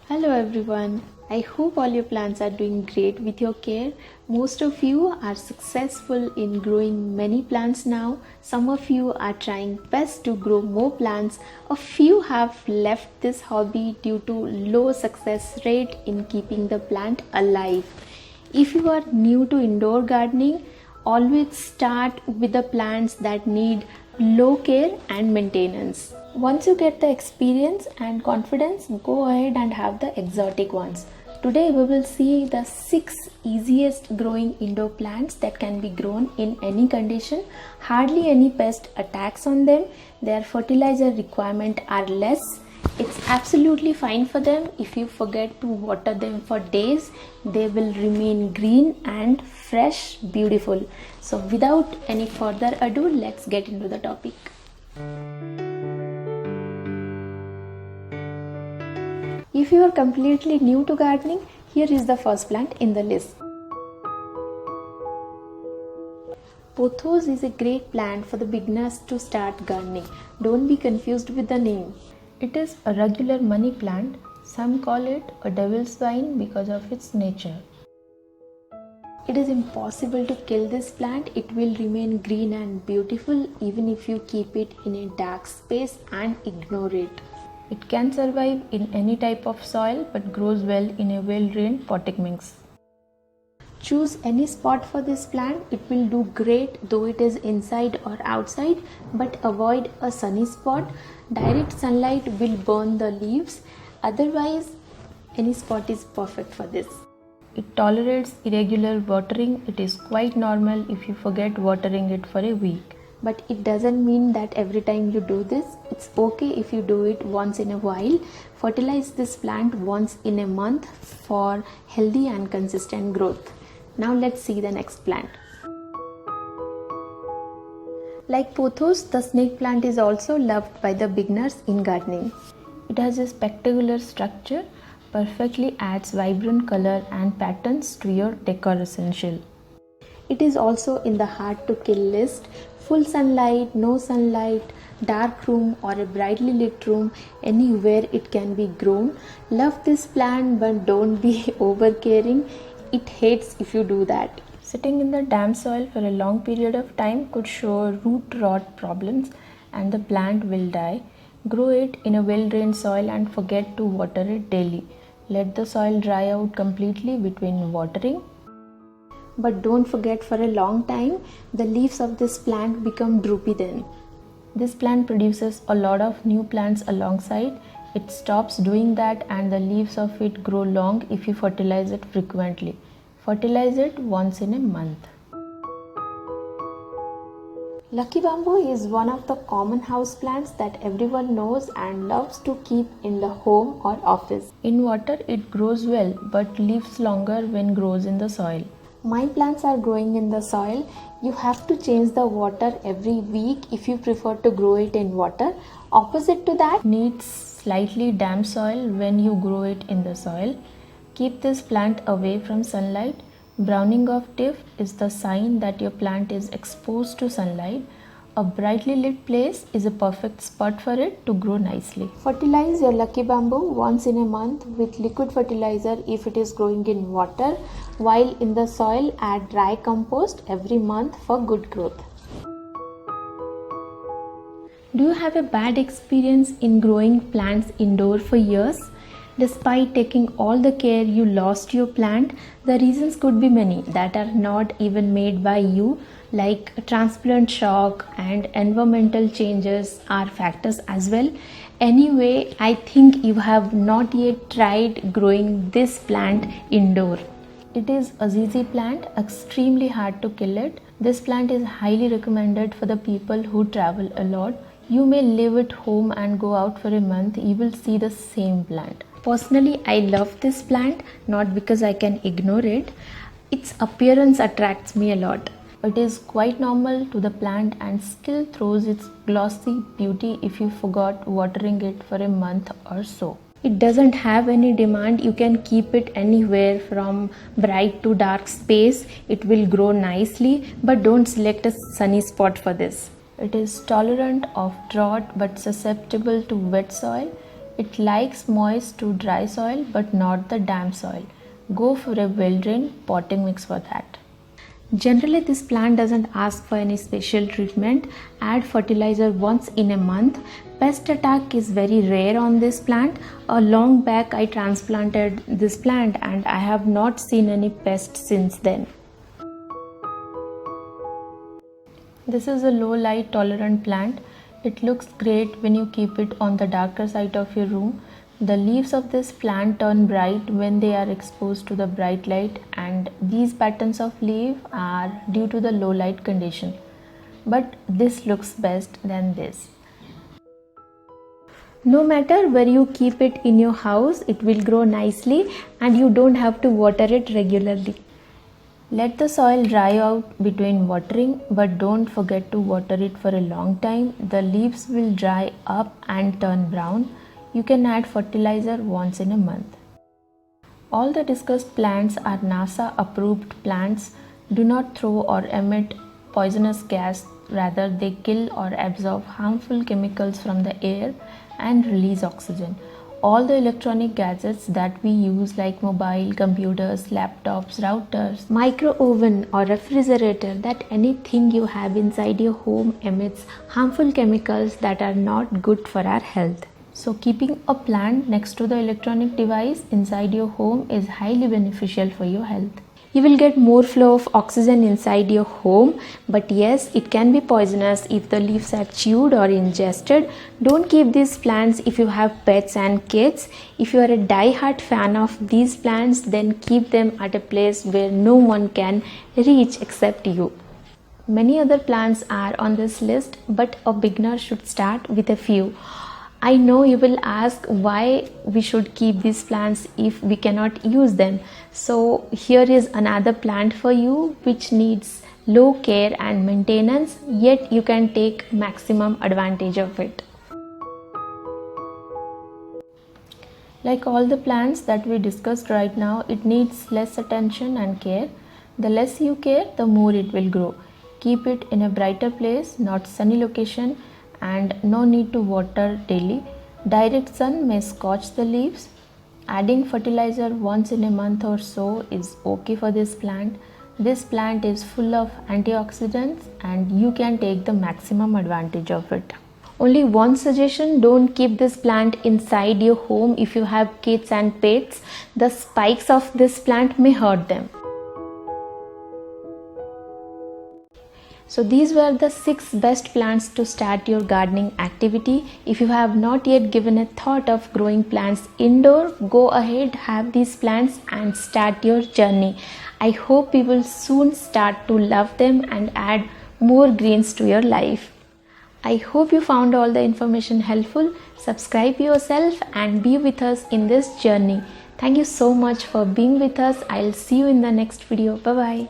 Hello everyone. I hope all your plants are doing great with your care. Most of you are successful in growing many plants now. Some of you are trying best to grow more plants. A few have left this hobby due to low success rate in keeping the plant alive. If you are new to indoor gardening, always start with the plants that need low care and maintenance. Once you get the experience and confidence, go ahead and have the exotic ones. Today we will see the 6 easiest growing indoor plants that can be grown in any condition. Hardly any pest attacks on them. Their fertilizer requirement are less. It's absolutely fine for them. If you forget to water them for days, they will remain green and fresh, beautiful. So without any further ado, let's get into the topic. If you are completely new to gardening, here is the first plant in the list. Pothos is a great plant for the beginners to start gardening. Don't be confused with the name. It is a regular money plant. Some call it a devil's vine because of its nature. It is impossible to kill this plant. It will remain green and beautiful even if you keep it in a dark space and ignore it. It can survive in any type of soil but grows well in a well-drained potting mix. Choose any spot for this plant. It will do great though it is inside or outside, but avoid a sunny spot. Direct sunlight will burn the leaves. Otherwise, any spot is perfect for this. It tolerates irregular watering. It is quite normal if you forget watering it for a week. But it doesn't mean that every time you do this. It's okay if you do it once in a while. Fertilize this plant once in a month for healthy and consistent growth. Now let's see the next plant. Like pothos, the snake plant is also loved by the beginners in gardening. It has a spectacular structure, perfectly adds vibrant color and patterns to your decor essential. It is also in the hard to kill list. Full sunlight, no sunlight, dark room or a brightly lit room, anywhere it can be grown. Love this plant but don't be over caring. It hates if you do that. Sitting in the damp soil for a long period of time could show root rot problems and the plant will die. Grow it in a well-drained soil and forget to water it daily. Let the soil dry out completely between watering. But don't forget, for a long time, the leaves of this plant become droopy then. This plant produces a lot of new plants alongside. It stops doing that and the leaves of it grow long if you fertilize it frequently. Fertilize it once in a month. Lucky bamboo is one of the common house plants that everyone knows and loves to keep in the home or office. In water it grows well but lives longer when grows in the soil. My plants are growing in the soil. You have to change the water every week if you prefer to grow it in water. Opposite to that, needs slightly damp soil when you grow it in the soil. Keep this plant away from sunlight. Browning of leaf is the sign that your plant is exposed to sunlight. A brightly lit place is a perfect spot for it to grow nicely. Fertilize your lucky bamboo once in a month with liquid fertilizer if it is growing in water, while in the soil add dry compost every month for good growth. Do you have a bad experience in growing plants indoor for years? Despite taking all the care, you lost your plant. The reasons could be many that are not even made by you, like transplant shock and environmental changes are factors as well. Anyway, I think you have not yet tried growing this plant indoor. It is a ZZ plant, extremely hard to kill it. This plant is highly recommended for the people who travel a lot. You may leave it home and go out for a month, you will see the same plant. Personally, I love this plant, not because I can ignore it. Its appearance attracts me a lot. It is quite normal to the plant and still throws its glossy beauty if you forgot watering it for a month or so. It doesn't have any demand. You can keep it anywhere from bright to dark space. It will grow nicely, but don't select a sunny spot for this. It is tolerant of drought but susceptible to wet soil. It likes moist to dry soil but not the damp soil. Go for a well-drained potting mix for that. Generally, this plant doesn't ask for any special treatment. Add fertilizer once in a month. Pest attack is very rare on this plant. A long back I transplanted this plant and I have not seen any pests since then. This is a low light tolerant plant. It looks great when you keep it on the darker side of your room. The leaves of this plant turn bright when they are exposed to the bright light, and these patterns of leaf are due to the low light condition. But this looks best than this. No matter where you keep it in your house, it will grow nicely and you don't have to water it regularly. Let the soil dry out between watering, but don't forget to water it for a long time. The leaves will dry up and turn brown. You can add fertilizer once in a month. All the discussed plants are NASA approved plants. Do not throw or emit poisonous gas, rather they kill or absorb harmful chemicals from the air and release oxygen. All the electronic gadgets that we use like mobile, computers, laptops, routers, Micro oven or refrigerator, that anything you have inside your home emits harmful chemicals that are not good for our health. so keeping a plant next to the electronic device inside your home is highly beneficial for your health. You will get more flow of oxygen inside your home, but yes, it can be poisonous if the leaves are chewed or ingested. Don't keep these plants if you have pets and kids. If you are a die-hard fan of these plants, then keep them at a place where no one can reach except you. Many other plants are on this list, but a beginner should start with a few. I know you will ask why we should keep these plants if we cannot use them. So here is another plant for you which needs low care and maintenance, yet you can take maximum advantage of it. Like all the plants that we discussed right now, it needs less attention and care. The less you care, the more it will grow. Keep it in a brighter place, not sunny location, and no need to water daily. Direct sun may scorch the leaves. Adding fertilizer once in a month or so is okay for this plant. This plant is full of antioxidants and you can take the maximum advantage of it. Only one suggestion, don't keep this plant inside your home if you have kids and pets. The spikes of this plant may hurt them. So these were the 6 best plants to start your gardening activity. If you have not yet given a thought of growing plants indoor, go ahead, have these plants and start your journey. I hope you will soon start to love them and add more greens to your life. I hope you found all the information helpful. Subscribe yourself and be with us in this journey. Thank you so much for being with us. I'll see you in the next video. Bye bye.